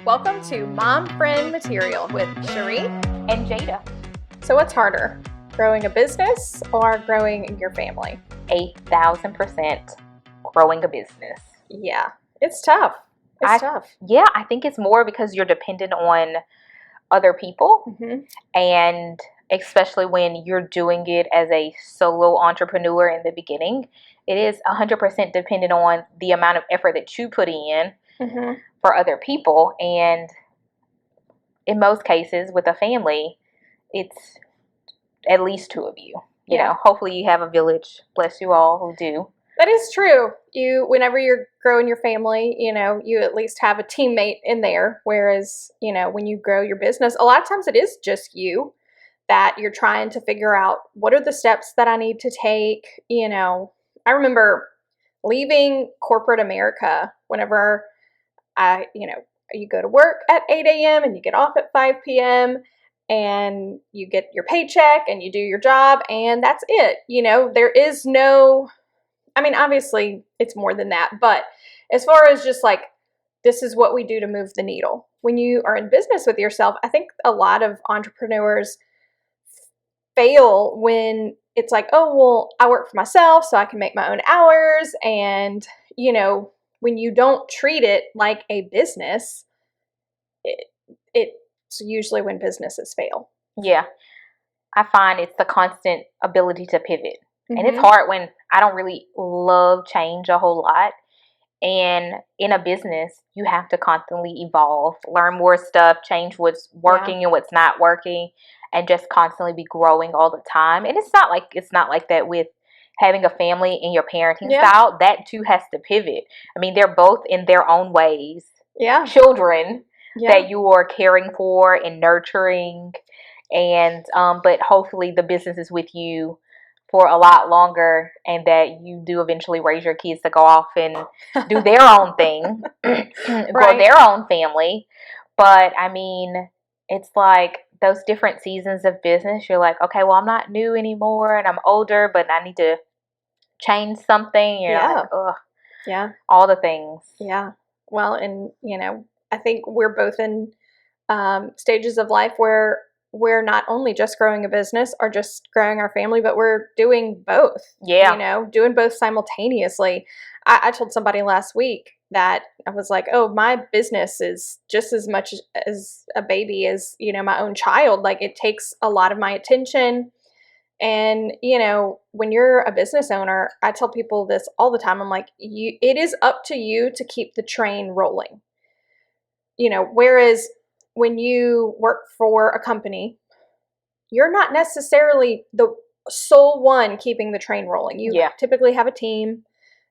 Welcome to Mom Friend Material with Cherie and Jada. So what's harder, growing a business or growing your family? 1,000% growing a business. Yeah, it's tough. It's tough. Yeah, I think it's more because you're dependent on other people, and especially when you're doing it as a solo entrepreneur in the beginning, it is 100% dependent on the amount of effort that you put in for other people. And in most cases with a family, it's at least two of you. You know, hopefully you have a village, bless you all who do. That is true. Whenever you're growing your family, you at least have a teammate in there. Whereas, when you grow your business, a lot of times it is just you that you're trying to figure out what are the steps that I need to take. I remember leaving corporate America whenever you go to work at 8 a.m. and you get off at 5 p.m. and you get your paycheck and you do your job and that's it. There is no, obviously it's more than that, but as far as just like, this is what we do to move the needle. When you are in business with yourself, I think a lot of entrepreneurs fail when it's like, oh, well, I work for myself so I can make my own hours. And, when you don't treat it like a business, it's usually when businesses fail. Yeah. I find it's the constant ability to pivot. And it's hard when I don't really love change a whole lot. And in a business, you have to constantly evolve, learn more stuff, change what's working and what's not working, and just constantly be growing all the time. And it's not like that with having a family and your parenting style. That too has to pivot. They're both in their own ways. Yeah. Children that you are caring for and nurturing. And but hopefully the business is with you for a lot longer, and that you do eventually raise your kids to go off and do their own thing, grow their own family. But it's like those different seasons of business. You're like, okay, well, I'm not new anymore, and I'm older, but I need to change something. You're like, ugh, all the things. Yeah. Well, and I think we're both in stages of life where we're not only just growing a business or just growing our family, but we're doing both. Yeah. Doing both simultaneously. I told somebody last week that I was like, oh, my business is just as much as a baby as, my own child. Like, it takes a lot of my attention. And, when you're a business owner, I tell people this all the time. I'm like, it is up to you to keep the train rolling. Whereas when you work for a company, you're not necessarily the sole one keeping the train rolling. You typically have a team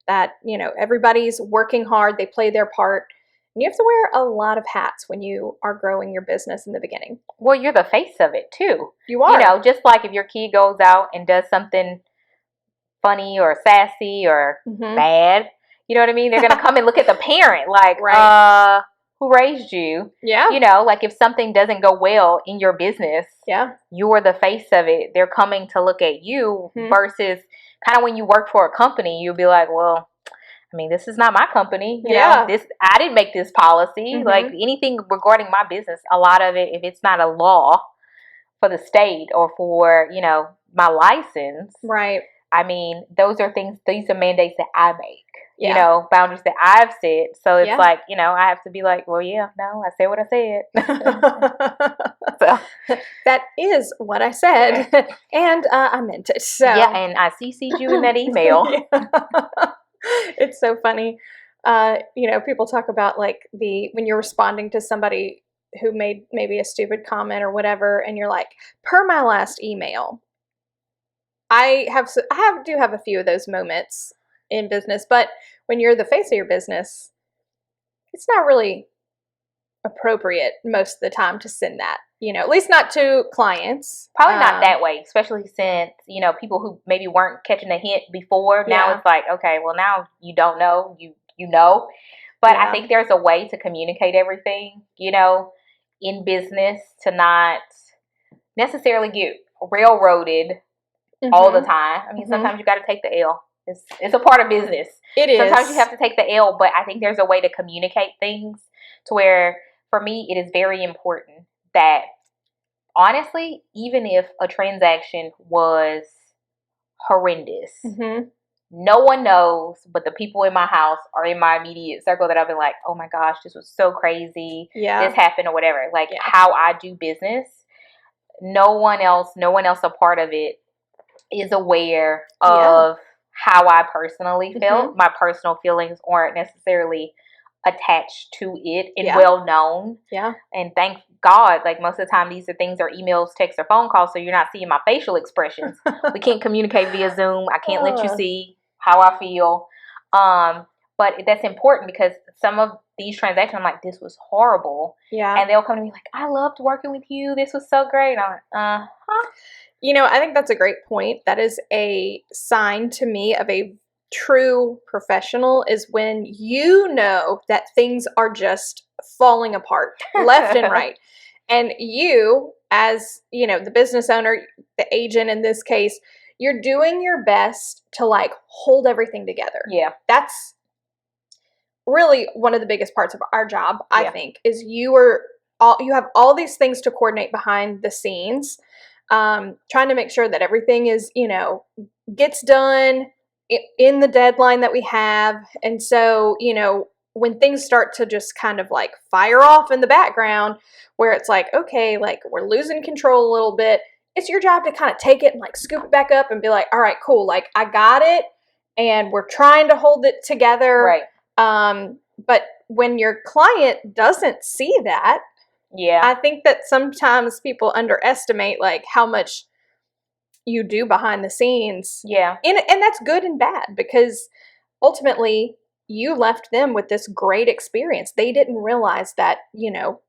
that, everybody's working hard. They play their part. And you have to wear a lot of hats when you are growing your business in the beginning. Well, you're the face of it too. You are. Just like if your kid goes out and does something funny or sassy or bad, you know what I mean? They're going to come and look at the parent like, who raised you? Yeah. Like if something doesn't go well in your business, you're the face of it. They're coming to look at you versus kind of when you work for a company, you'll be like, well, this is not my company. You know, I didn't make this policy. Like anything regarding my business, a lot of it, if it's not a law for the state or for, my license. Right. Those are things, these are mandates that I make. Boundaries that I've set. So it's like, I have to be like, well, I said what I said. So that is what I said. And I meant it. So and I CC'd you in that email. It's so funny. People talk about like when you're responding to somebody who made maybe a stupid comment or whatever, and you're like, per my last email. I do have a few of those moments in business, but when you're the face of your business, it's not really appropriate most of the time to send that, at least not to clients. Probably not that way, especially since, people who maybe weren't catching a hint before, now it's like, okay, well now you don't know, you know. But I think there's a way to communicate everything, in business to not necessarily get railroaded all the time. Sometimes you got to take the L. It's a part of business. It is. Sometimes you have to take the L, but I think there's a way to communicate things to where for me, it is very important that, honestly, even if a transaction was horrendous, no one knows but the people in my house or in my immediate circle that I've been like, oh my gosh, this was so crazy. This happened or whatever. Like how I do business, no one else a part of it is aware of how I personally felt. My personal feelings aren't necessarily attached to it and well known. And thank God, like most of the time these are things are emails, texts, or phone calls, so you're not seeing my facial expressions. We can't communicate via Zoom. I can't let you see how I feel. But that's important because some of these transactions, I'm like, this was horrible. And they'll come to me like, I loved working with you. This was so great. And I'm like, You know, I think that's a great point. That is a sign to me of a true professional, is when you know that things are just falling apart left and right. And you, as, you know, the business owner, the agent in this case, you're doing your best to like hold everything together. That's really one of the biggest parts of our job, I think, is you have all these things to coordinate behind the scenes, trying to make sure that everything is, you know, gets done in the deadline that we have. And so, you know, when things start to just kind of like fire off in the background, where it's like, okay, like we're losing control a little bit, it's your job to kind of take it and like scoop it back up and be like, all right, cool, like I got it, and we're trying to hold it together. But when your client doesn't see that, I think that sometimes people underestimate like how much you do behind the scenes. And that's good and bad, because ultimately you left them with this great experience. They didn't realize that, you know,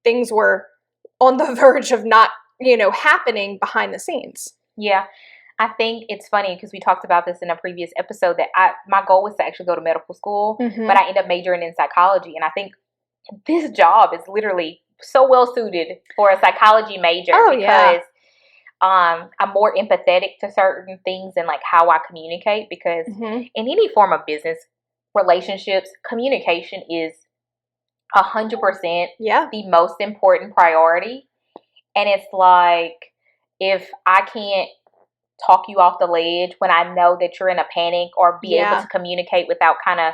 things were on the verge of not, you know, happening behind the scenes. I think it's funny because we talked about this in a previous episode that my goal was to actually go to medical school, but I ended up majoring in psychology. And I think this job is literally so well suited for a psychology major because I'm more empathetic to certain things and like how I communicate, because in any form of business, relationships, communication is 100% the most important priority. And it's like, if I can't talk you off the ledge when I know that you're in a panic, or be able to communicate without kind of,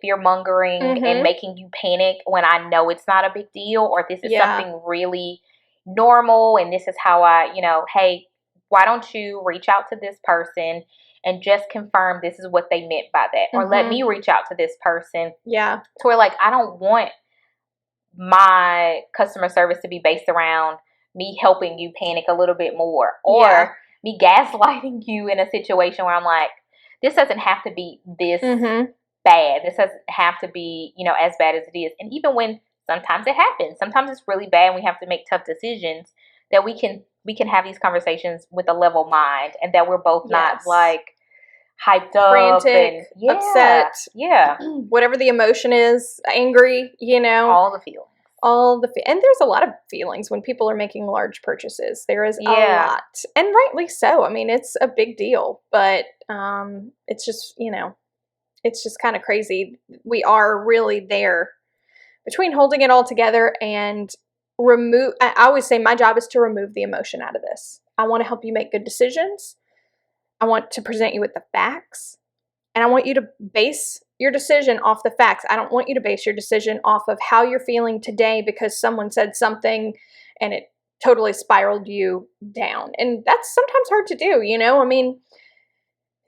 fear mongering and making you panic when I know it's not a big deal, or this is something really normal and this is how I, you know, hey, why don't you reach out to this person and just confirm this is what they meant by that, or let me reach out to this person. To where like, I don't want my customer service to be based around me helping you panic a little bit more, or me gaslighting you in a situation where I'm like, this doesn't have to be this bad. This doesn't have to be, you know, as bad as it is. And even when sometimes it happens, sometimes it's really bad and we have to make tough decisions, that we can have these conversations with a level mind, and that we're both not like hyped up, frantic, and upset, whatever the emotion is, angry, you know, all the feelings. And there's a lot of feelings when people are making large purchases. There is a lot, and rightly so. I mean, it's a big deal, but it's just, you know, it's just kind of crazy. We are really there between holding it all together and I always say my job is to remove the emotion out of this. I want to help you make good decisions. I want to present you with the facts, and I want you to base your decision off the facts. I don't want you to base your decision off of how you're feeling today because someone said something and it totally spiraled you down. And that's sometimes hard to do, you know? I mean,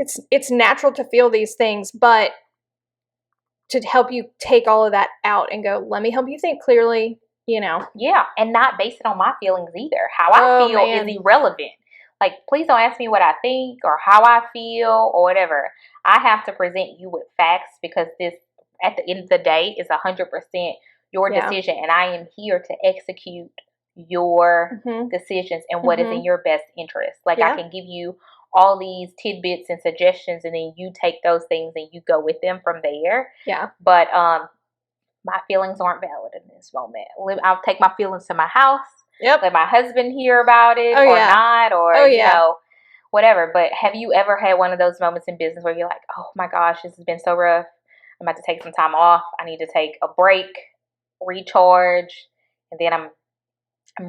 it's natural to feel these things, but to help you take all of that out and go, let me help you think clearly, you know? And not base it on my feelings either. How I feel is irrelevant. Like, please don't ask me what I think or how I feel or whatever. I have to present you with facts, because this, at the end of the day, is 100% your decision. And I am here to execute your decisions and what is in your best interest. Like, I can give you all these tidbits and suggestions, and then you take those things and you go with them from there. But my feelings aren't valid in this moment. I'll take my feelings to my house. Let my husband hear about it or not, or you know, whatever. But have you ever had one of those moments in business where you're like, oh my gosh, this has been so rough, I'm about to take some time off, I need to take a break, recharge, and then I'm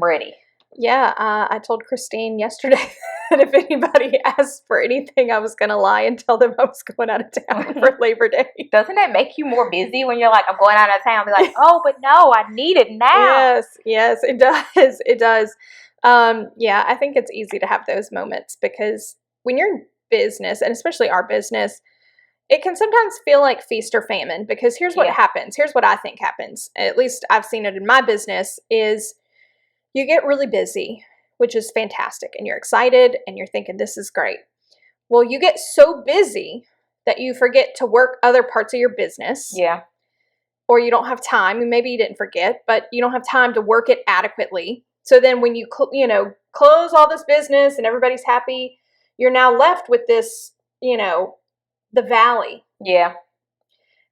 ready. Yeah, I told Christine yesterday that if anybody asked for anything, I was going to lie and tell them I was going out of town for Labor Day. Doesn't that make you more busy when you're like, I'm going out of town? Be like, oh, but no, I need it now. Yes, it does. It does. Yeah, I think it's easy to have those moments because when you're in business, and especially our business, it can sometimes feel like feast or famine because here's what happens. Here's what I think happens. At least I've seen it in my business is you get really busy, which is fantastic, and you're excited and you're thinking this is great. Well, you get so busy that you forget to work other parts of your business. Yeah. Or you don't have time. Maybe you didn't forget, but you don't have time to work it adequately. So then when you close all this business and everybody's happy, you're now left with this, the valley. Yeah.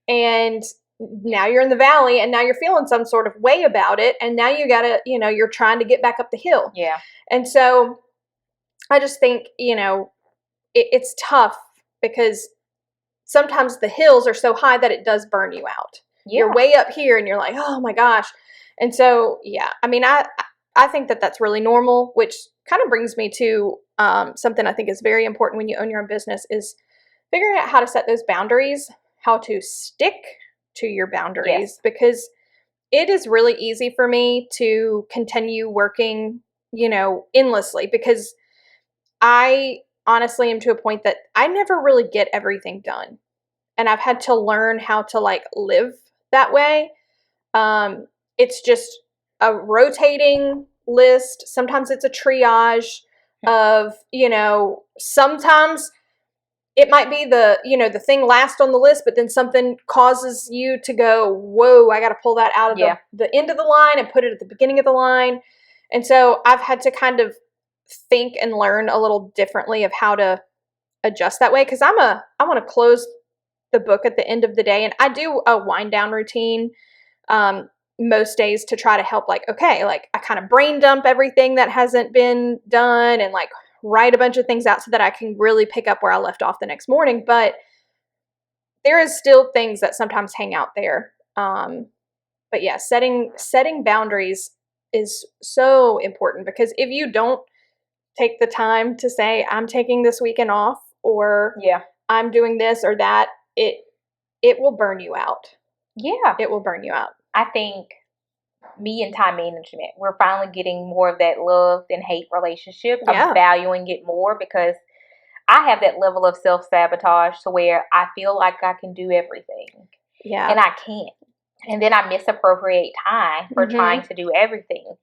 And now you're in the valley and now you're feeling some sort of way about it. And now you gotta, you're trying to get back up the hill. Yeah. And so I just think, it's tough because sometimes the hills are so high that it does burn you out. Yeah. You're way up here and you're like, oh my gosh. And so, yeah, I mean, I think that that's really normal, which kind of brings me to something I think is very important when you own your own business is figuring out how to set those boundaries, how to stick to your boundaries, because it is really easy for me to continue working, endlessly because I honestly am to a point that I never really get everything done. And I've had to learn how to live that way. It's just a rotating list. Sometimes it's a triage of, sometimes it might be the thing last on the list, but then something causes you to go, whoa, I got to pull that out of the end of the line and put it at the beginning of the line. And so I've had to kind of think and learn a little differently of how to adjust that way. Cause I want to close the book at the end of the day. And I do a wind down routine most days to try to help I kind of brain dump everything that hasn't been done and write a bunch of things out so that I can really pick up where I left off the next morning. But there is still things that sometimes hang out there. But yeah, setting boundaries is so important because if you don't take the time to say, I'm taking this weekend off or I'm doing this or that, it will burn you out. Yeah. It will burn you out. I think me and time management, we're finally getting more of that love and hate relationship. I'm valuing it more because I have that level of self-sabotage to where I feel like I can do everything. Yeah. And I can't. And then I misappropriate time for trying to do everything.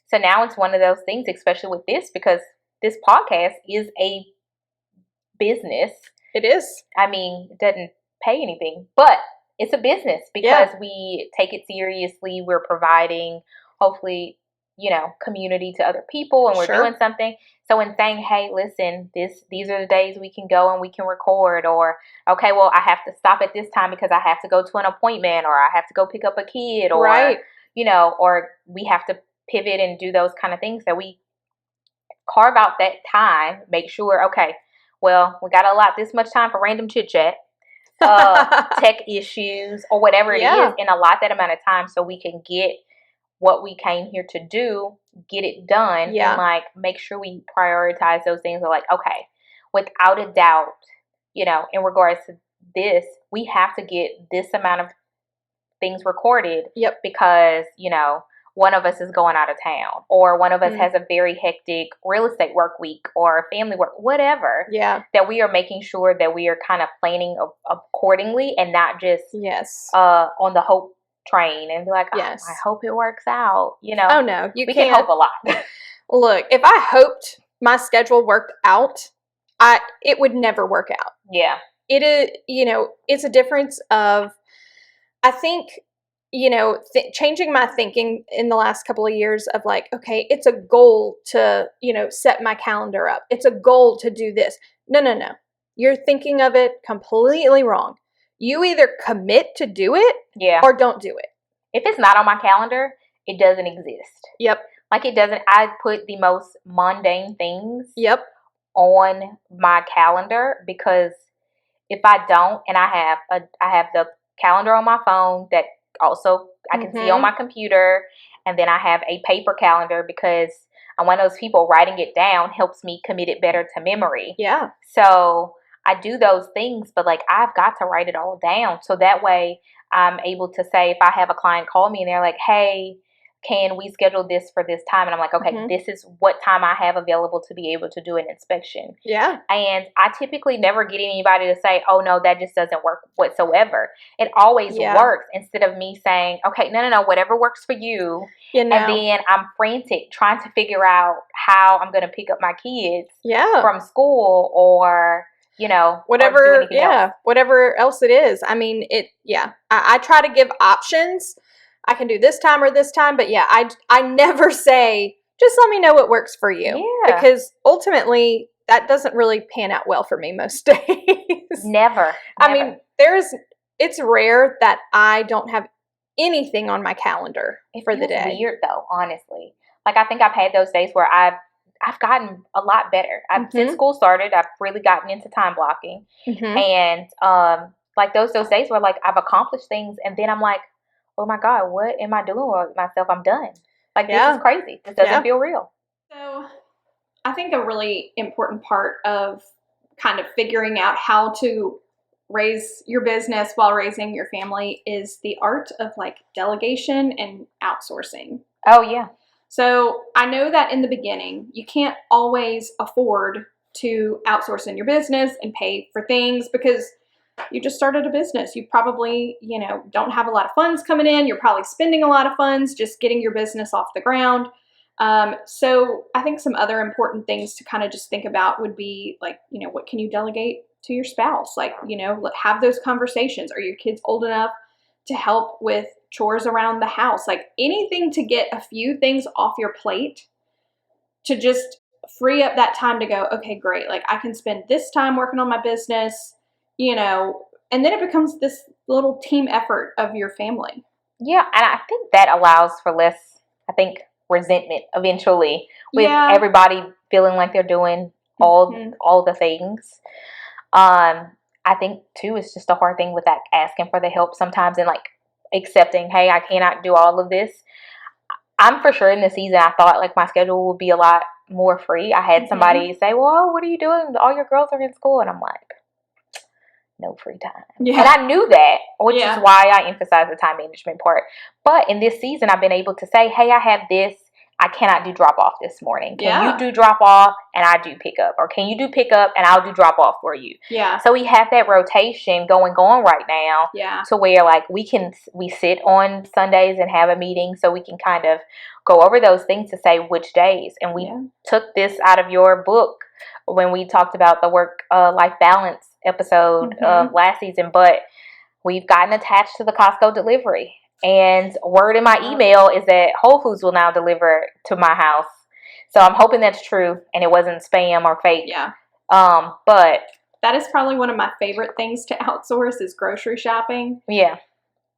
So now it's one of those things, especially with this, because this podcast is a business. It is. I mean, it doesn't pay anything, but it's a business because we take it seriously. We're providing, hopefully, community to other people, and we're doing something. So in saying, hey, listen, these are the days we can go and we can record, or, okay, well, I have to stop at this time because I have to go to an appointment, or I have to go pick up a kid, or, or we have to pivot and do those kind of things, that we carve out that time, make sure, okay, well, we got to allot this much time for random chit chat, tech issues, or whatever it is, and allot that amount of time so we can get what we came here to do, get it done, and make sure we prioritize those things. We're okay, without a doubt, in regards to this, we have to get this amount of things recorded because, one of us is going out of town, or one of us has a very hectic real estate work week or family work, whatever. Yeah. That we are making sure that we are kind of planning accordingly and not just on the hope train and be like, oh, I hope it works out. Oh no, we can hope a lot. Look, if I hoped my schedule worked out, it would never work out. Yeah. It is, it's a difference of, I think, changing my thinking in the last couple of years of okay, it's a goal to, set my calendar up. It's a goal to do this. No. You're thinking of it completely wrong. You either commit to do it or don't do it. If it's not on my calendar, it doesn't exist. Yep. It doesn't, I put the most mundane things on my calendar because if I don't, and I have the calendar on my phone that also I can see on my computer, and then I have a paper calendar because I'm one of those people. Writing it down helps me commit it better to memory. Yeah. So I do those things, but like I've got to write it all down so that way I'm able to say if I have a client call me and they're like, hey, can we schedule this for this time? And I'm like, okay, this is what time I have available to be able to do an inspection. Yeah. And I typically never get anybody to say, oh, no, that just doesn't work whatsoever. It always works instead of me saying, okay, no, whatever works for you. And then I'm frantic trying to figure out how I'm going to pick up my kids from school or, you know, whatever else it is. I mean, I try to give options. I can do this time or this time, but I never say, just let me know what works for you. Yeah. Because ultimately that doesn't really pan out well for me most days. Never. I mean, it's rare that I don't have anything on my calendar for the day. It's weird though, honestly. Like I think I've had those days where I've gotten a lot better. Since school started, I've really gotten into time blocking. And like those days where like I've accomplished things and then I'm like, oh my God, what am I doing with myself? I'm done. Like this is crazy. This doesn't feel real. So I think a really important part of kind of figuring out how to raise your business while raising your family is the art of like delegation and outsourcing. Oh yeah. So I know that in the beginning, you can't always afford to outsource in your business and pay for things because you just started a business. You probably, don't have a lot of funds coming in. You're probably spending a lot of funds just getting your business off the ground. So I think some other important things to kind of just think about would be like, what can you delegate to your spouse? Like, have those conversations. Are your kids old enough to help with chores around the house? Like anything to get a few things off your plate to just free up that time to go, okay, great. Like I can spend this time working on my business, and then it becomes this little team effort of your family. Yeah. And I think that allows for less, resentment eventually with everybody feeling like they're doing all the things. I think too, it's just a hard thing with that asking for the help sometimes and like accepting, hey, I cannot do all of this. I'm for sure in the season, I thought like my schedule would be a lot more free. I had somebody say, well, what are you doing? All your girls are in school. And I'm like, no free time. Yeah. And I knew that, which is why I emphasize the time management part. But in this season, I've been able to say, hey, I have this. I cannot do drop off this morning. Can you do drop off and I do pick up? Or can you do pick up and I'll do drop off for you? Yeah. So we have that rotation going on right now. Yeah. To where like we sit on Sundays and have a meeting so we can kind of go over those things to say which days. And we took this out of your book when we talked about the work-life balance episode of last season, but we've gotten attached to the Costco delivery. And word in my email is that Whole Foods will now deliver to my house. So I'm hoping that's true and it wasn't spam or fake. Yeah. But that is probably one of my favorite things to outsource is grocery shopping. Yeah.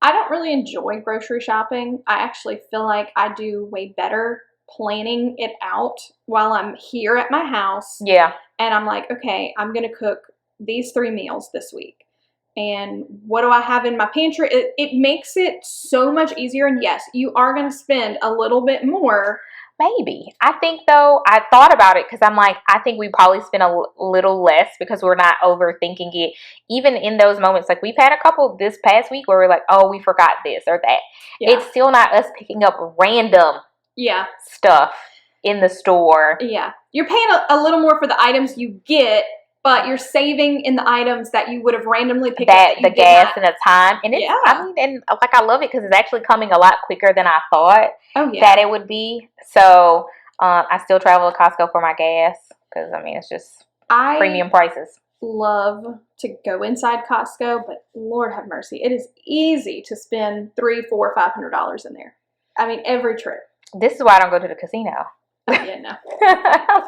I don't really enjoy grocery shopping. I actually feel like I do way better planning it out while I'm here at my house. Yeah. And I'm like, okay, I'm going to cook these 3 meals this week. And what do I have in my pantry? It makes it so much easier. And yes, you are going to spend a little bit more. Maybe. I think though, I thought about it because I'm like, I think we probably spend a little less because we're not overthinking it. Even in those moments, like we've had a couple this past week where we're like, oh, we forgot this or that. Yeah. It's still not us picking up random stuff in the store. Yeah. You're paying a little more for the items you get, but you're saving in the items that you would have randomly picked up. The gas and the time. And it's, I mean, and like I love it because it's actually coming a lot quicker than I thought that it would be. So I still travel to Costco for my gas because, I mean, it's just premium prices. Love to go inside Costco, but Lord have mercy. It is easy to spend $300, $400, $500 in there. I mean, every trip. This is why I don't go to the casino. Yeah, no.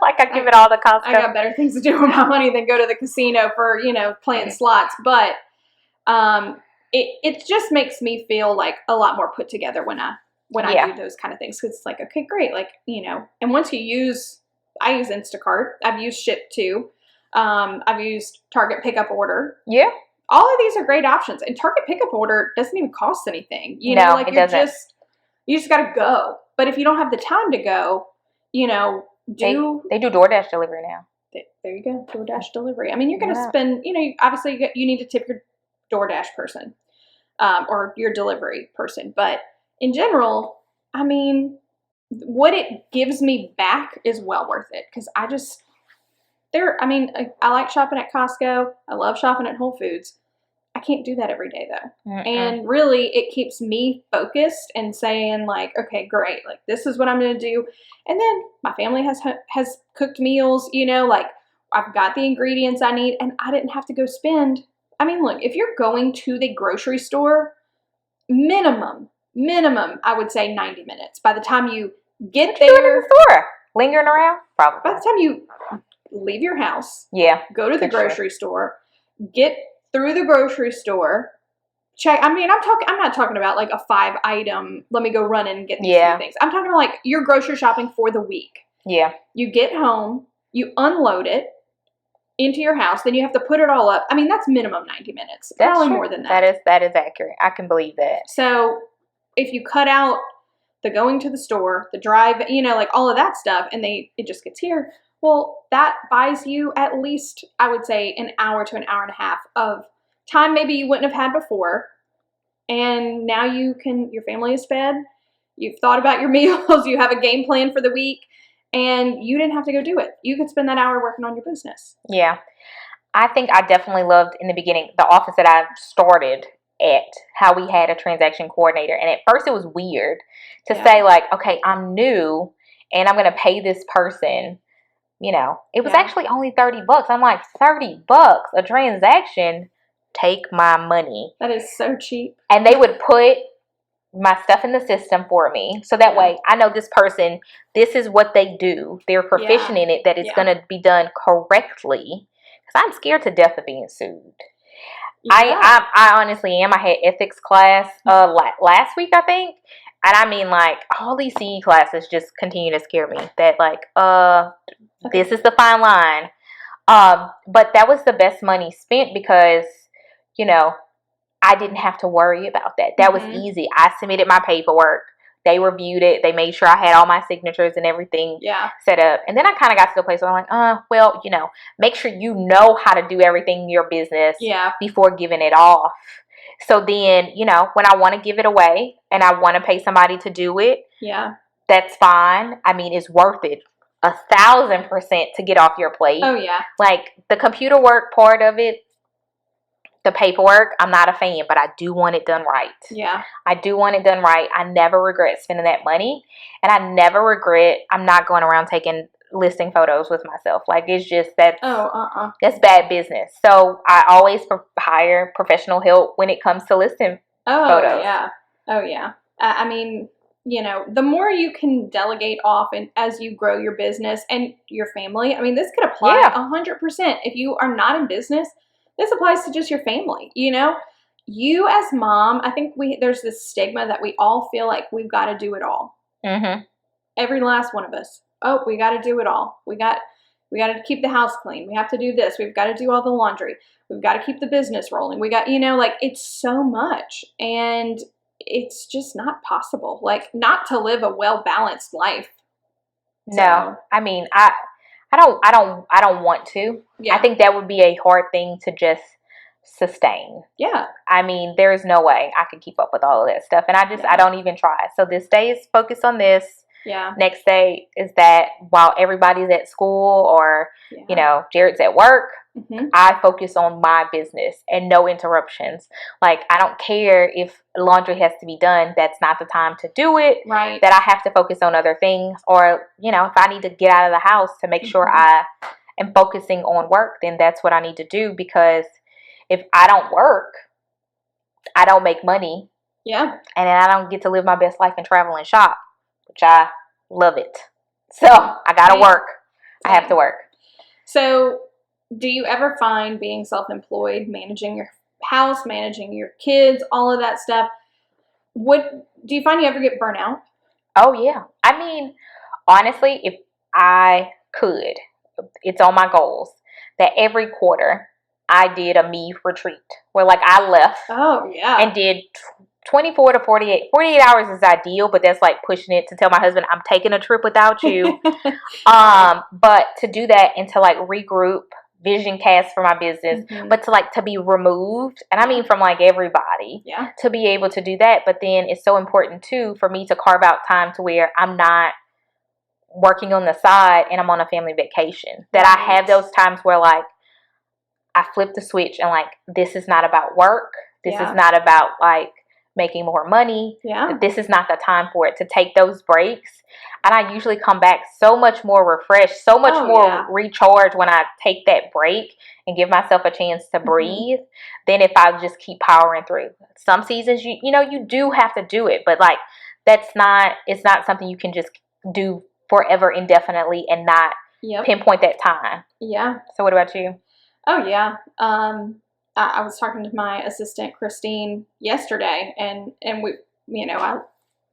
Like I give it all to Costco. I got better things to do with my money than go to the casino for, playing slots. But it just makes me feel like a lot more put together when I do those kind of things. Because it's like, okay, great. Like, and once I use Instacart. I've used Ship too. I've used Target Pickup Order. Yeah. all of these are great options. And Target pickup order doesn't even cost anything. You No, know, like it doesn't. you just got to go. But if you don't have the time to go, you know, they do DoorDash delivery now. There you go, DoorDash delivery. I mean, you're going to spend, you know, obviously you need to tip your DoorDash person or your delivery person. But in general, I mean, what it gives me back is well worth it because I like shopping at Costco. I love shopping at Whole Foods. I can't do that every day though. Mm-mm. And really it keeps me focused and saying like, okay, great. Like this is what I'm going to do. And then my family has cooked meals, you know, like I've got the ingredients I need and I didn't have to go spend. I mean, look, if you're going to the grocery store, minimum, I would say 90 minutes. By the time you get there. Doing in the store? Lingering around? Probably. By the time you leave your house. Yeah. Go to the grocery store. Get through the grocery store, check. I mean, I'm not talking about like a 5-item, let me go run and get these things. I'm talking like you're grocery shopping for the week. Yeah. You get home, you unload it into your house, then you have to put it all up. I mean, that's minimum 90 minutes. That's probably true. More than that. That is accurate. I can believe that. So if you cut out the going to the store, the drive, you know, like all of that stuff, and it just gets here. Well, that buys you at least, I would say, an hour to an hour and a half of time maybe you wouldn't have had before. And now your family is fed. You've thought about your meals. You have a game plan for the week. And you didn't have to go do it. You could spend that hour working on your business. Yeah. I think I definitely loved in the beginning the office that I started at, how we had a transaction coordinator. And at first it was weird to say like, okay, I'm new and I'm going to pay this person. You know, it was actually only $30. I'm like, $30 a transaction? Take my money. That is so cheap. And they would put my stuff in the system for me. So that way I know this person, this is what they do. They're proficient in it, that it's going to be done correctly. Because I'm scared to death of being sued. Yeah. I honestly am. I had ethics class last week, I think. And I mean, like, all these CE classes just continue to scare me. That, like, this is the fine line. But that was the best money spent because, you know, I didn't have to worry about that. That was easy. I submitted my paperwork. They reviewed it. They made sure I had all my signatures and everything set up. And then I kind of got to the place where I'm like, well, you know, make sure you know how to do everything in your business before giving it off. So then, you know, when I want to give it away and I want to pay somebody to do it, that's fine. I mean, it's worth it 1,000% to get off your plate. Oh, yeah. Like, the computer work part of it, the paperwork, I'm not a fan, but I do want it done right. Yeah. I do want it done right. I never regret spending that money. And I never regret, I'm not going around taking listing photos with myself. Like, it's just that's bad business. So I always hire professional help when it comes to listing photos. Oh yeah. I mean, you know, the more you can delegate off and as you grow your business and your family, I mean, this could apply 100%. If you are not in business, this applies to just your family. You know, you as mom, I think there's this stigma that we all feel like we've got to do it all. Mm-hmm. Every last one of us. Oh, we got to do it all. We got to keep the house clean. We have to do this. We've got to do all the laundry. We've got to keep the business rolling. We got, you know, like, it's so much, and it's just not possible. Like, not to live a well-balanced life. No, I mean, I don't want to. Yeah. I think that would be a hard thing to just sustain. Yeah. I mean, there is no way I could keep up with all of that stuff, and I don't even try. So this day is focused on this. Yeah. Next day is that while everybody's at school or, you know, Jared's at work, I focus on my business and no interruptions. Like, I don't care if laundry has to be done. That's not the time to do it. Right. That I have to focus on other things. Or, you know, if I need to get out of the house to make sure I am focusing on work, then that's what I need to do. Because if I don't work, I don't make money. Yeah. And then I don't get to live my best life and travel and shop, which I love it. So I gotta work. I have to work. So do you ever find being self-employed, managing your house, managing your kids, all of that stuff, do you find you ever get burnt out? Oh yeah. I mean, honestly, if I could, it's on my goals that every quarter I did a me retreat where like I left. Oh, yeah. And did 24 to 48. 48 hours is ideal, but that's like pushing it to tell my husband I'm taking a trip without you. But to do that and to like regroup, vision cast for my business, but to like to be removed, and I mean from like everybody, to be able to do that. But then it's so important too for me to carve out time to where I'm not working on the side and I'm on a family vacation. That I have those times where like I flip the switch and like this is not about work. This is not about like making more money. This is not the time for it, to take those breaks. And I usually come back so much more refreshed, so much more recharged when I take that break and give myself a chance to breathe than if I just keep powering through. Some seasons, you know, you do have to do it, but like it's not something you can just do forever indefinitely and not pinpoint that time. So what about you? Oh, yeah. I was talking to my assistant, Christine, yesterday, and we, you know, I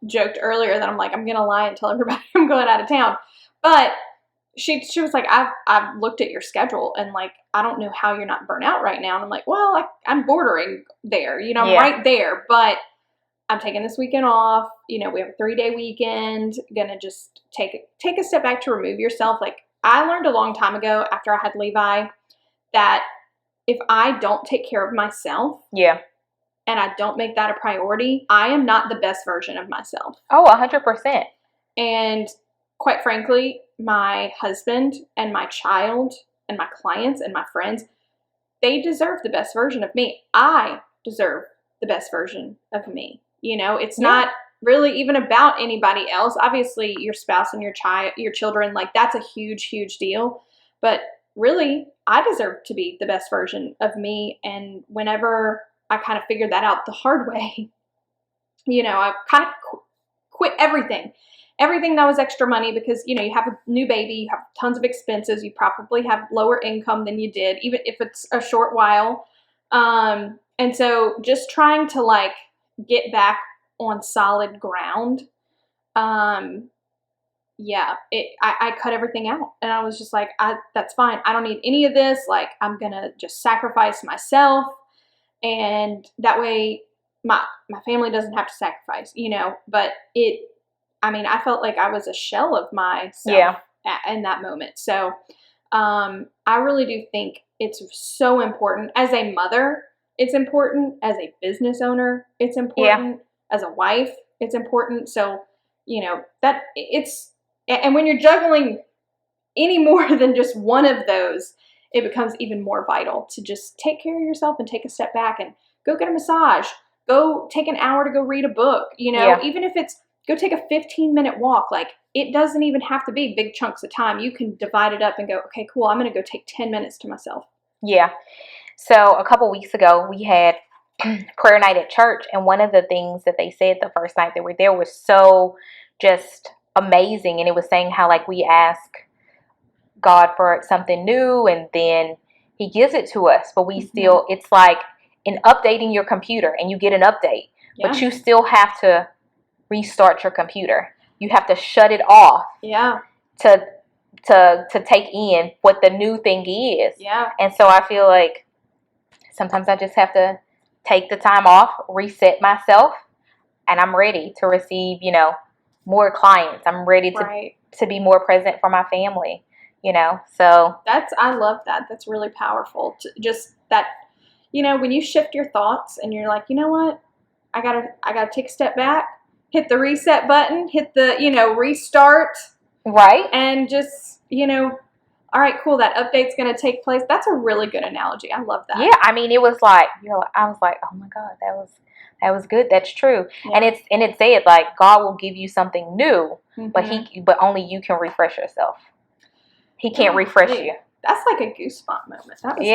joked earlier that I'm like, I'm going to lie and tell everybody I'm going out of town. But she was like, I've looked at your schedule, and like, I don't know how you're not burnt out right now. And I'm like, well, I'm bordering there, you know, I'm right there, but I'm taking this weekend off. You know, we have a 3-day weekend, gonna just take a step back to remove yourself. Like, I learned a long time ago after I had Levi that if I don't take care of myself, and I don't make that a priority, I am not the best version of myself. Oh, 100%. And quite frankly, my husband and my child and my clients and my friends, they deserve the best version of me. I deserve the best version of me. You know, it's not really even about anybody else. Obviously, your spouse and your children, like that's a huge, huge deal. But really, I deserve to be the best version of me. And whenever I kind of figured that out the hard way, you know, I kind of quit everything that was extra money because, you know, you have a new baby, you have tons of expenses, you probably have lower income than you did, even if it's a short while. And so just trying to like get back on solid ground. I cut everything out, and I was just like, that's fine. I don't need any of this. Like, I'm going to just sacrifice myself. And that way my family doesn't have to sacrifice, you know, but I felt like I was a shell of myself in that moment. So, I really do think it's so important as a mother. It's important as a business owner. It's important as a wife. It's important. So, you know, and when you're juggling any more than just one of those, it becomes even more vital to just take care of yourself and take a step back and go get a massage, go take an hour to go read a book, you know, even if it's go take a 15-minute walk. Like, it doesn't even have to be big chunks of time. You can divide it up and go, okay, cool, I'm going to go take 10 minutes to myself. Yeah. So a couple weeks ago, we had prayer night at church, and one of the things that they said the first night that we were there was so just amazing. And it was saying how like we ask God for something new, and then he gives it to us, but we still, it's like in updating your computer, and you get an update, but you still have to restart your computer. You have to shut it off to take in what the new thing is. And so I feel like sometimes I just have to take the time off, reset myself, and I'm ready to receive, you know, more clients. I'm ready to be more present for my family, you know. So I love that. That's really powerful. Just that, you know, when you shift your thoughts and you're like, you know what, I gotta take a step back, hit the reset button, hit the, you know, restart, and just, you know, all right, cool, that update's going to take place. That's a really good analogy. I love that. Yeah, I mean, it was like, you know, I was like, oh my God, that was good. That's true. And it said like God will give you something new, but only you can refresh yourself. He can't refresh you. That's like a goosebump moment. That was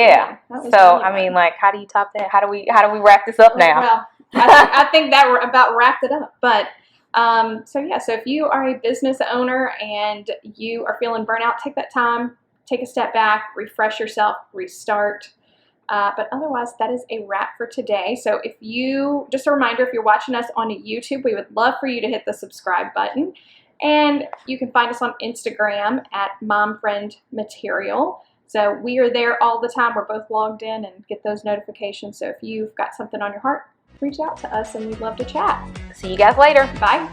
good. So really I mean, like, how do you top that? How do we wrap this up now? Well, I think that about wrapped it up. But so if you are a business owner and you are feeling burnout, take that time, take a step back, refresh yourself, restart. But otherwise, that is a wrap for today. So just a reminder, if you're watching us on YouTube, we would love for you to hit the subscribe button. And you can find us on Instagram at MomFriendMaterial. So we are there all the time. We're both logged in and get those notifications. So if you've got something on your heart, reach out to us and we'd love to chat. See you guys later. Bye.